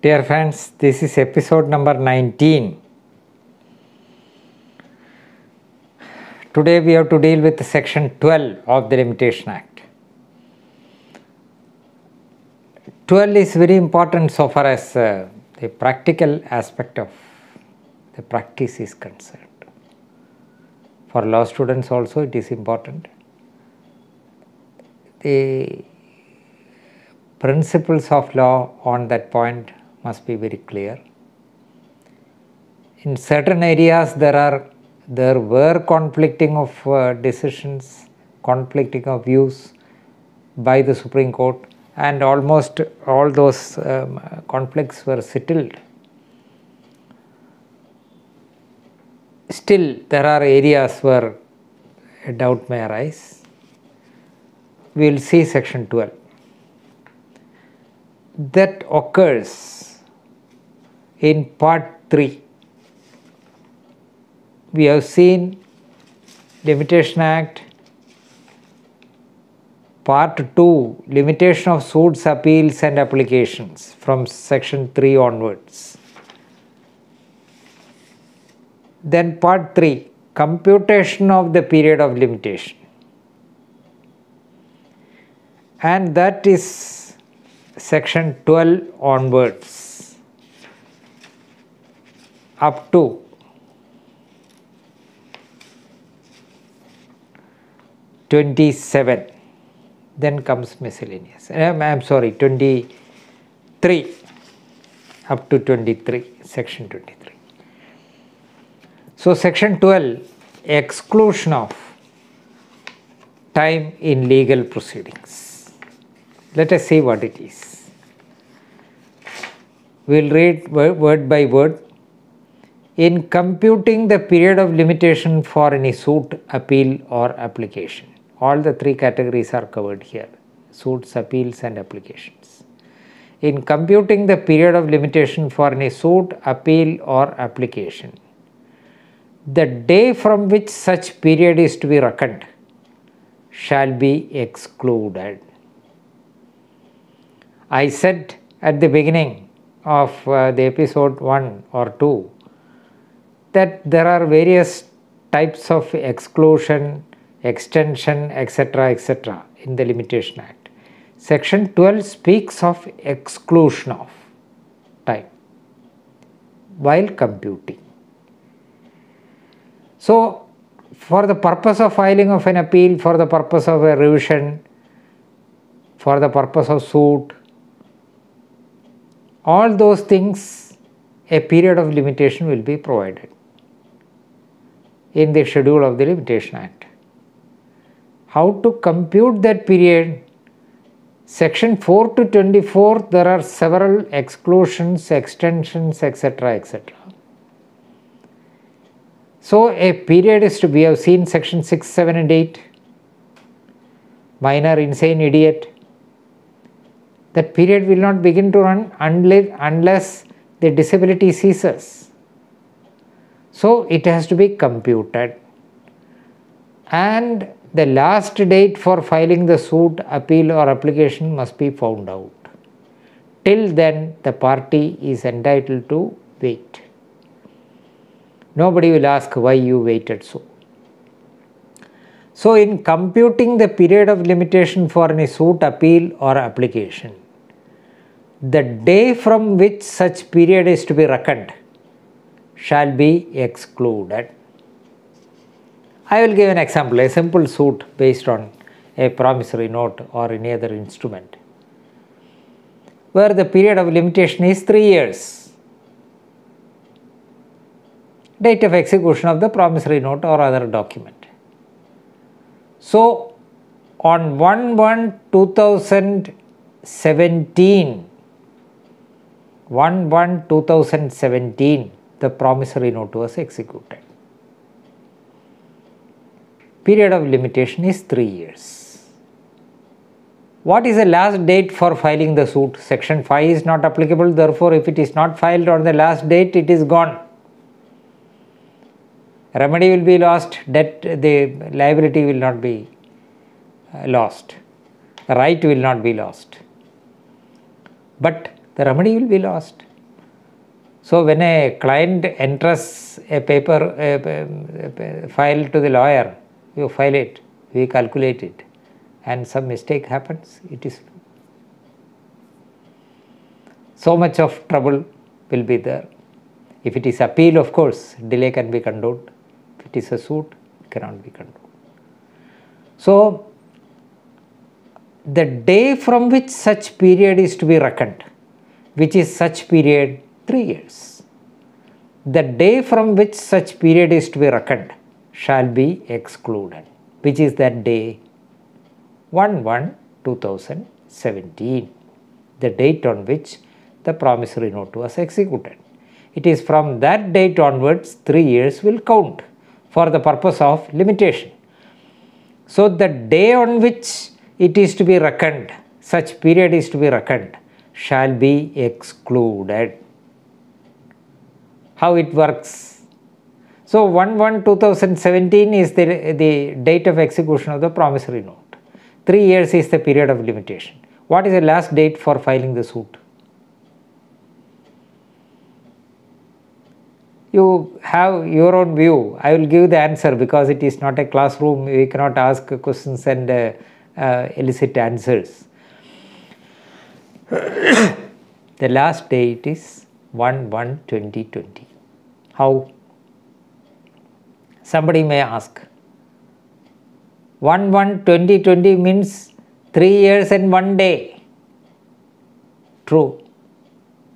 Dear friends, this is episode number 19. Today we have to deal with section 12 of the Limitation Act. 12 is very important so far as the practical aspect of the practice is concerned. For law students also it is important. The principles of law on that point must be very clear. In certain areas there were conflicting of decisions, conflicting of views by the Supreme Court, and almost all those conflicts were settled. Still there are areas where a doubt may arise. We will see section 12. That occurs in part 3. We have seen Limitation Act, part 2, limitation of suits, appeals and applications from section 3 onwards. Then part 3, computation of the period of limitation. And that is section 12 onwards up to 27. Then comes miscellaneous. I am sorry, 23 up to 23, section 23. So section 12, exclusion of time in legal proceedings. Let us see what it is. We will read word by word. In computing the period of limitation for any suit, appeal or application. All the three categories are covered here: suits, appeals and applications. In computing the period of limitation for any suit, appeal or application, the day from which such period is to be reckoned shall be excluded. I said at the beginning of the episode 1 or 2 that there are various types of exclusion, extension, etc. in the Limitation Act. Section 12 speaks of exclusion of time while computing. So, for the purpose of filing of an appeal, for the purpose of a revision, for the purpose of suit, all those things, a period of limitation will be provided in the schedule of the Limitation Act. How to compute that period? Section 4 to 24, there are several exclusions, extensions, etc. So a period is to be, we have seen section 6, 7 and 8, minor, insane, idiot. That period will not begin to run unless the disability ceases. So it has to be computed, and the last date for filing the suit, appeal or application must be found out. Till then the party is entitled to wait. Nobody will ask why you waited so. So in computing the period of limitation for any suit, appeal or application, the day from which such period is to be reckoned shall be excluded. I will give an example, a simple suit based on a promissory note or any other instrument, where the period of limitation is 3 years. Date of execution of the promissory note or other document. So, on 1/1/2017, the promissory note was executed. Period of limitation is 3 years. What is the last date for filing the suit? Section 5 is not applicable, therefore if it is not filed on the last date, it is gone. Remedy will be lost, the liability will not be lost, the right will not be lost, but the remedy will be lost. So when a client enters a paper file to the lawyer, you file it, we calculate it, and some mistake happens, it is so much of trouble will be there. If it is appeal, of course, delay can be controlled. If it is a suit, it cannot be controlled. So the day from which such period is to be reckoned, which is such period? 3 years. The day from which such period is to be reckoned shall be excluded. Which is that day? 1/1/2017, the date on which the promissory note was executed. It is from that date onwards 3 years will count for the purpose of limitation. So the day on which it is to be reckoned, such period is to be reckoned, shall be excluded. How it works? So 1/1/2017 is the date of execution of the promissory note. 3 years is the period of limitation. What is the last date for filing the suit? You have your own view. I will give the answer because it is not a classroom. We cannot ask questions and elicit answers. The last date is 1/1/2020. How? Somebody may ask. 1/1/2020 means 3 years and 1 day. True.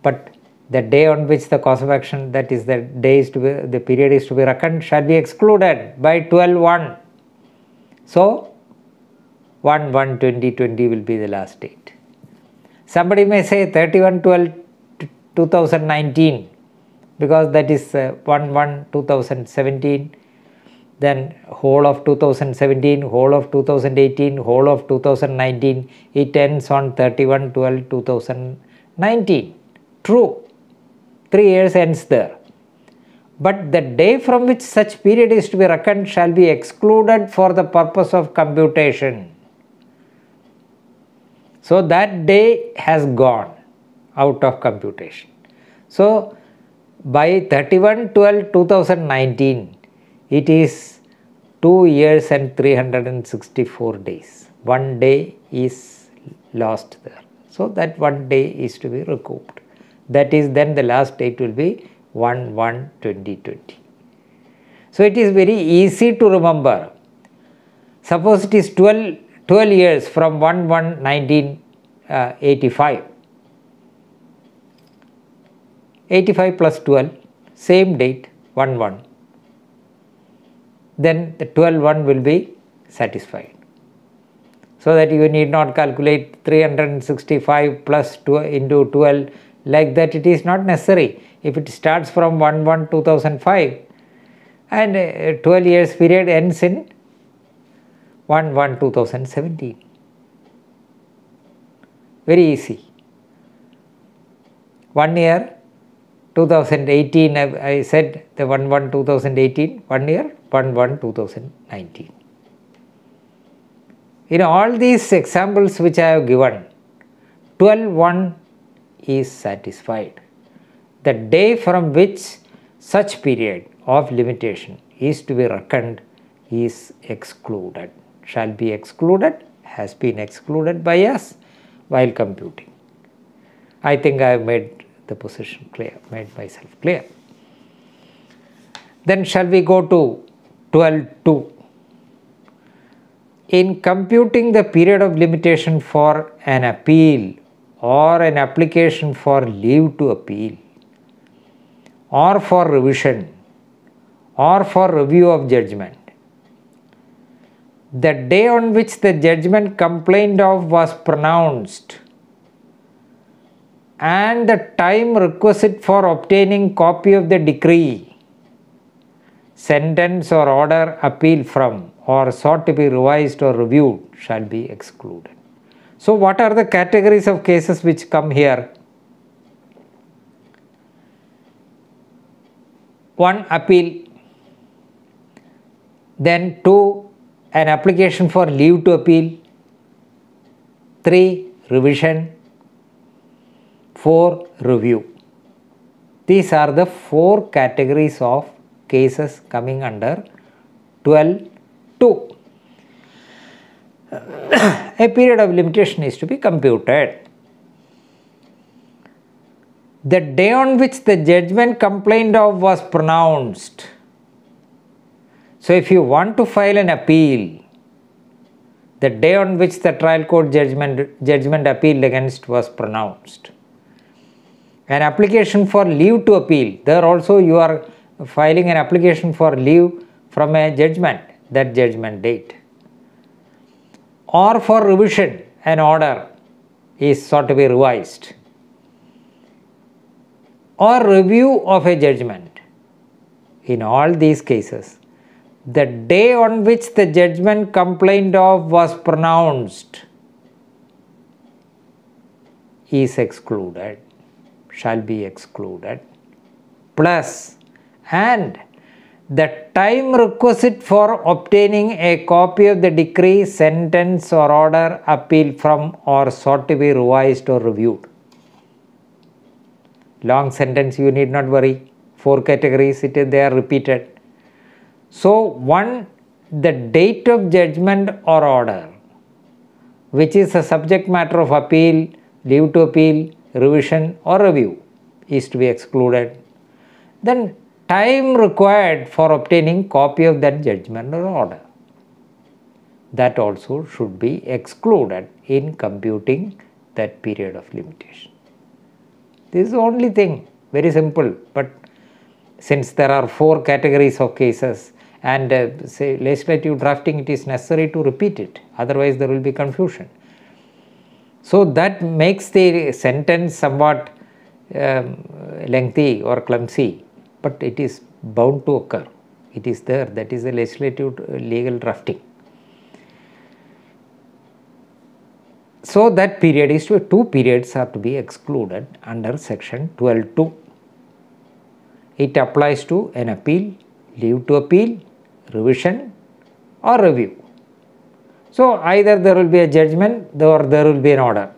But the day on which the cause of action, that is the day is to be, the period is to be reckoned, shall be excluded by 12/1. So 1/1/2020 will be the last date. Somebody may say 31/12/2019 because that is 1/1/2017, then whole of 2017, whole of 2018, whole of 2019, it ends on 31/12/2019. True. 3 years ends there. But the day from which such period is to be reckoned shall be excluded for the purpose of computation. So that day has gone out of computation. So by 31/12/2019, it is 2 years and 364 days. 1 day is lost there. So that 1 day is to be recouped. That is, then the last date will be 1/1/2020. So it is very easy to remember. Suppose it is 12 years from 1/1/1985. 85 plus 12, same date, 1/1. Then the 12/1 will be satisfied. So that you need not calculate 365 plus 2 into 12. Like that, it is not necessary. If it starts from 1/1/2005 and 12 years period ends in 1/1/2017. Very easy. 1 year, 2018, I said the 1/1/2018, 1 year, 1/1/2019. In all these examples which I have given, 12/1 is satisfied. The day from which such period of limitation is to be reckoned is excluded, shall be excluded, has been excluded by us while computing. I think I have made the position clear, made myself clear. Then shall we go to 12.2. In computing the period of limitation for an appeal or an application for leave to appeal or for revision or for review of judgment, the day on which the judgment complained of was pronounced and the time requisite for obtaining copy of the decree, sentence or order appealed from or sought to be revised or reviewed shall be excluded. So what are the categories of cases which come here? 1. Appeal. Then 2. An application for leave to appeal. 3. Revision. 4. Review. These are the 4 categories of cases coming under 12(2). A period of limitation is to be computed. The day on which the judgment complained of was pronounced. So if you want to file an appeal, the day on which the trial court judgment appealed against was pronounced. An application for leave to appeal, there also you are filing an application for leave from a judgment, that judgment date. Or for revision, an order is sought to be revised. Or review of a judgment. In all these cases, the day on which the judgment complained of was pronounced is excluded, shall be excluded, plus and the time requisite for obtaining a copy of the decree, sentence or order appealed from or sought to be revised or reviewed. Long sentence, you need not worry. 4 categories, they are repeated. So, 1. The date of judgment or order, which is a subject matter of appeal, leave to appeal, revision or review, is to be excluded. Then, time required for obtaining copy of that judgment or order, that also should be excluded in computing that period of limitation. This is the only thing, very simple, but since there are 4 categories of cases and say legislative drafting, it is necessary to repeat it, otherwise there will be confusion. So that makes the sentence somewhat lengthy or clumsy, but it is bound to occur. It is there, that is the legislative legal drafting. So that period is to 2 periods are to be excluded under section 12(2). It applies to an appeal, leave to appeal, revision or review. So either there will be a judgment or there will be an order.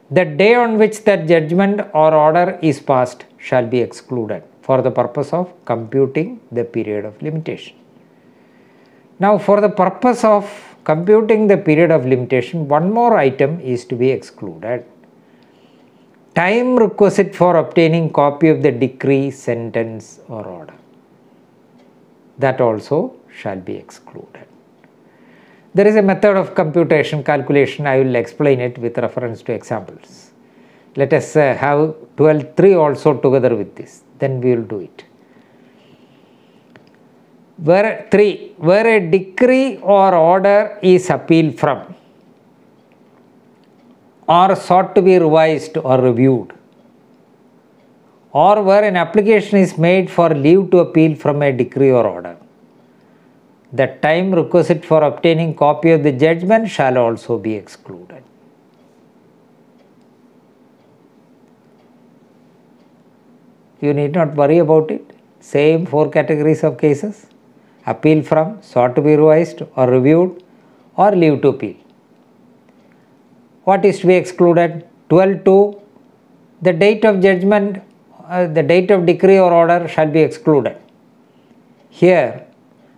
The day on which that judgment or order is passed shall be excluded for the purpose of computing the period of limitation. Now for the purpose of computing the period of limitation, one more item is to be excluded. Time requisite for obtaining copy of the decree, sentence or order. That also shall be excluded. There is a method of computation, calculation. I will explain it with reference to examples. Let us have 12(3) also together with this, then we will do it. Where a decree or order is appealed from or sought to be revised or reviewed, or where an application is made for leave to appeal from a decree or order, the time requisite for obtaining copy of the judgment shall also be excluded. You need not worry about it. Same 4 categories of cases: appeal from, sought to be revised or reviewed, or leave to appeal. What is to be excluded? 12(2), the date of judgment, the date of decree or order shall be excluded. Here,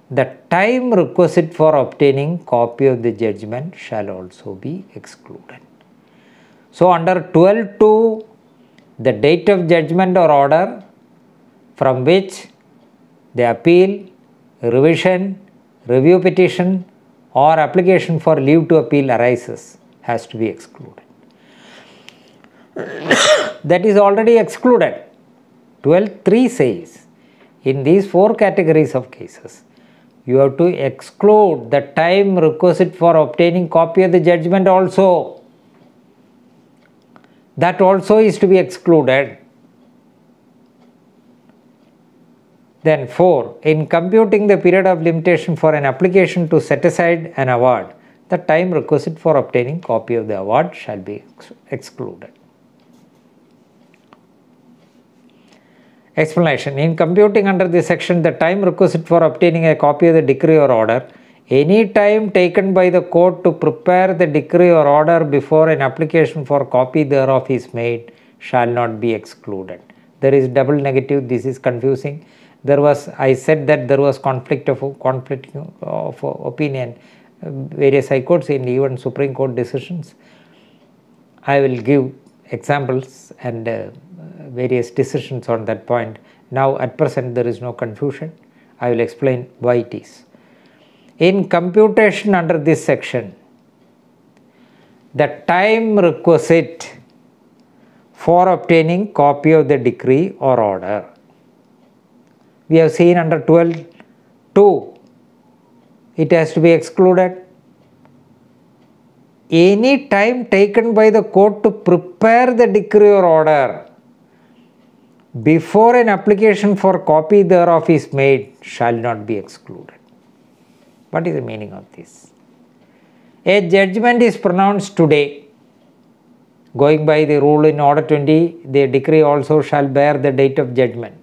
the time requisite for obtaining copy of the judgment shall also be excluded. So, under 12(2), the date of judgment or order from which the appeal, revision, review petition or application for leave to appeal arises has to be excluded. That is already excluded. 12(3) says, in these 4 categories of cases, you have to exclude the time requisite for obtaining copy of the judgment also. That also is to be excluded. Then 4. In computing the period of limitation for an application to set aside an award, the time requisite for obtaining copy of the award shall be excluded. Explanation. In computing under this section the time requisite for obtaining a copy of the decree or order, any time taken by the court to prepare the decree or order before an application for copy thereof is made shall not be excluded. There is double negative, this is confusing. I said that there was conflict of opinion, various high courts and even Supreme Court decisions. I will give examples and various decisions on that point. Now at present there is no confusion. I will explain why it is. In computation under this section, the time requisite for obtaining copy of the decree or order. We have seen under 12.2, it has to be excluded. Any time taken by the court to prepare the decree or order before an application for copy thereof is made shall not be excluded. What is the meaning of this? A judgment is pronounced today. Going by the rule in Order 20, the decree also shall bear the date of judgment.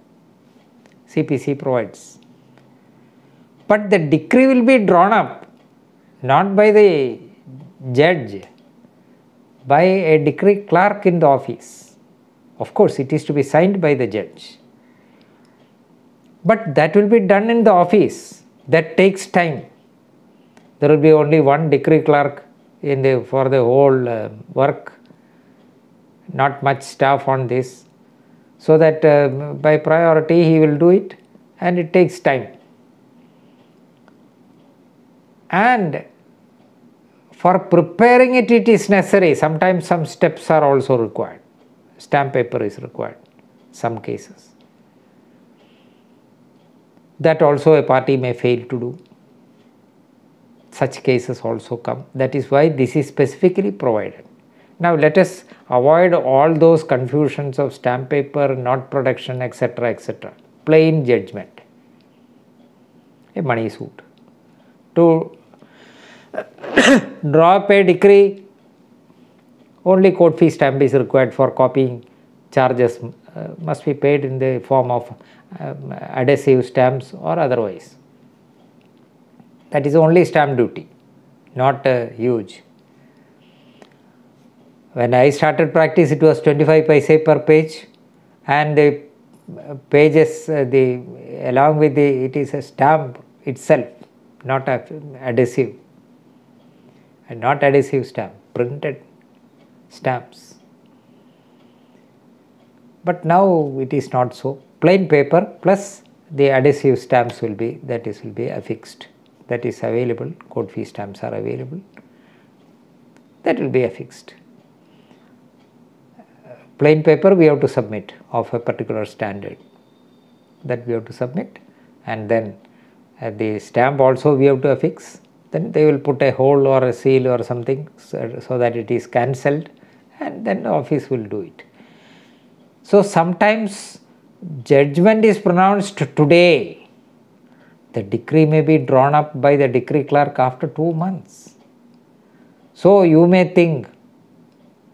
CPC provides. But the decree will be drawn up not by the judge, by a decree clerk in the office. Of course, it is to be signed by the judge. But that will be done in the office. That takes time. There will be only one decree clerk for the whole work. Not much staff on this. So that by priority he will do it, and it takes time. And for preparing it, it is necessary. Sometimes some steps are also required. Stamp paper is required, some cases. That also a party may fail to do. Such cases also come. That is why this is specifically provided. Now let us avoid all those confusions of stamp paper, not production, etc., etc. Plain judgment. A money suit. To draw up a decree, only court fee stamp is required for copying. Charges must be paid in the form of adhesive stamps or otherwise. That is only stamp duty, not huge. When I started practice, it was 25 paise per page, and the pages, along with it is a stamp itself, not adhesive, and not adhesive stamp, printed stamps. But now it is not so. Plain paper plus the adhesive stamps will be affixed. That is available. Court fee stamps are available. That will be affixed. Plain paper we have to submit of a particular standard. That we have to submit, and then the stamp also we have to affix. Then they will put a hole or a seal or something so that it is cancelled, and then the office will do it. So sometimes judgment is pronounced today. The decree may be drawn up by the decree clerk after 2 months. So you may think,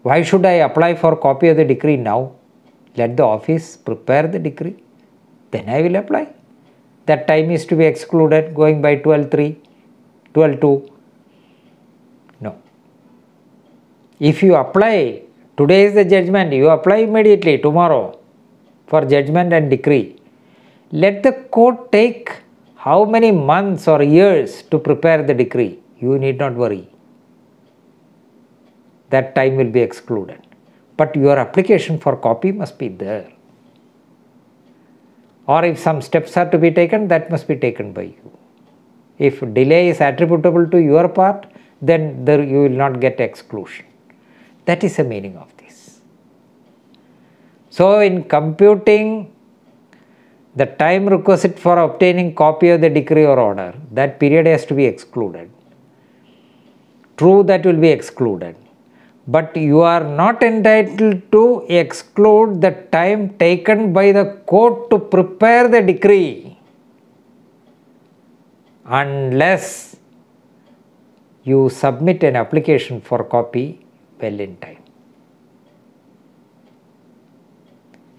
why should I apply for a copy of the decree now? Let the office prepare the decree, then I will apply. That time is to be excluded going by 12.3, 12.2. No. If you apply, today is the judgment, you apply immediately tomorrow for judgment and decree. Let the court take how many months or years to prepare the decree. You need not worry. That time will be excluded. But your application for copy must be there. Or if some steps are to be taken, that must be taken by you. If delay is attributable to your part, then you will not get exclusion. That is the meaning of this. So in computing the time requisite for obtaining copy of the decree or order, that period has to be excluded. True, that will be excluded. But you are not entitled to exclude the time taken by the court to prepare the decree unless you submit an application for copy well in time.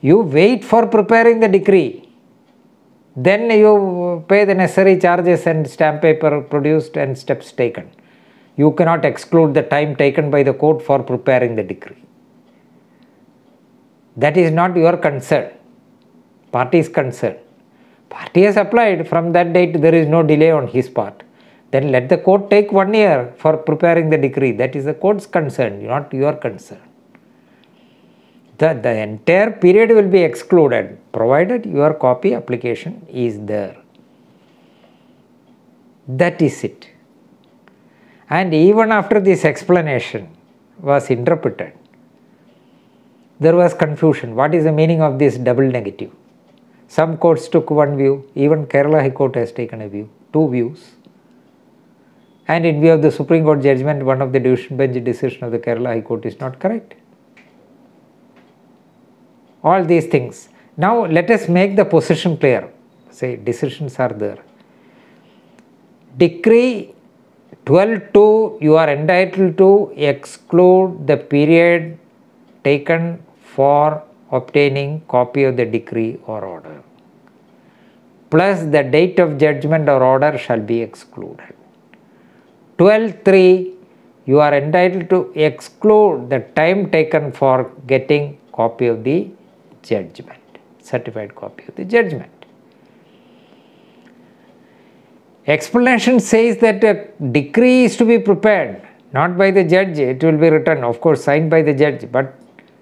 You wait for preparing the decree, then you pay the necessary charges and stamp paper produced and steps taken. You cannot exclude the time taken by the court for preparing the decree. That is not your concern. Party is concerned. Party has applied, from that date there is no delay on his part. Then let the court take 1 year for preparing the decree. That is the court's concern, not your concern. The entire period will be excluded, provided your copy application is there. That is it. And even after this explanation was interpreted, there was confusion. What is the meaning of this double negative? Some courts took one view, even Kerala High Court has taken a view, two views. And in view of the Supreme Court judgment, one of the division bench decision of the Kerala High Court is not correct. All these things. Now let us make the position clear. Say decisions are there. Decree 12(2), you are entitled to exclude the period taken for obtaining copy of the decree or order, plus the date of judgment or order shall be excluded. 12(3), you are entitled to exclude the time taken for getting copy of the judgment, certified copy of the judgment. Explanation says that a decree is to be prepared, not by the judge, it will be written, of course signed by the judge, but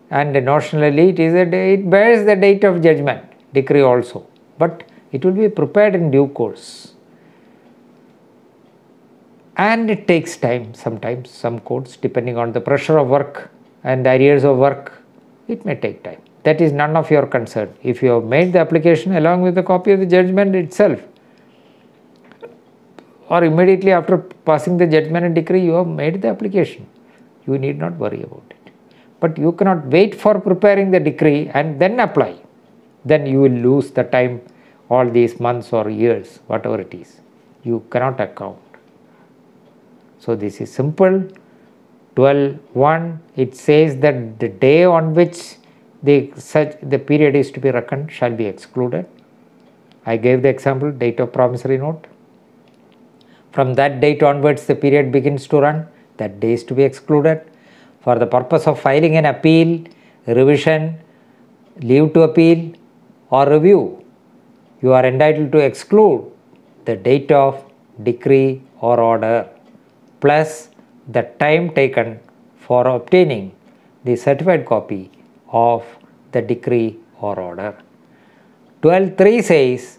and notionally it bears the date of judgment, decree also, but it will be prepared in due course. And it takes time sometimes, some courts, depending on the pressure of work and arrears of work, it may take time. That is none of your concern. If you have made the application along with the copy of the judgment itself, or immediately after passing the judgment and decree you have made the application, you need not worry about it. But you cannot wait for preparing the decree and then apply. Then you will lose the time, all these months or years, whatever it is. You cannot account. So this is simple. 12(1), it says that the day on which the period is to be reckoned shall be excluded. I gave the example, date of promissory note. From that date onwards the period begins to run, that day is to be excluded. For the purpose of filing an appeal, revision, leave to appeal or review, you are entitled to exclude the date of decree or order plus the time taken for obtaining the certified copy of the decree or order. 12(3) says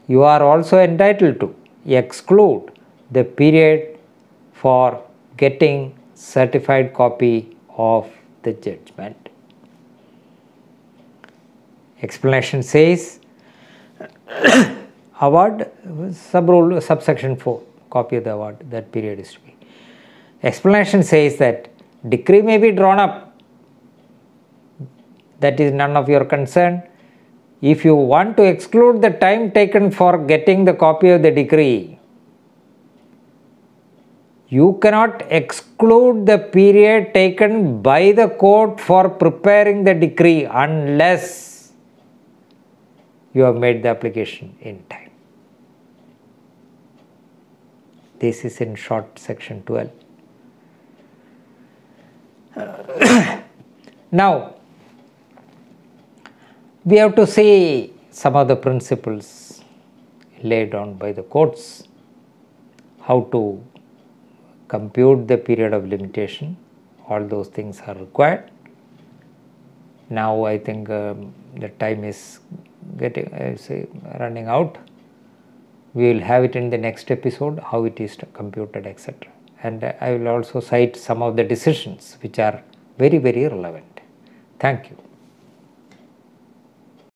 you are also entitled to exclude the period for getting certified copy of the judgment. Explanation says award, sub-rule, subsection 4, copy of the award, that period is to be. Explanation says that decree may be drawn up, that is none of your concern. If you want to exclude the time taken for getting the copy of the decree, you cannot exclude the period taken by the court for preparing the decree unless you have made the application in time. This is in short section 12. Now, we have to see some of the principles laid down by the courts, how to compute the period of limitation. All those things are required. Now I think the time is running out. We will have it in the next episode, how it is computed, etc. And I will also cite some of the decisions which are very, very relevant. Thank you.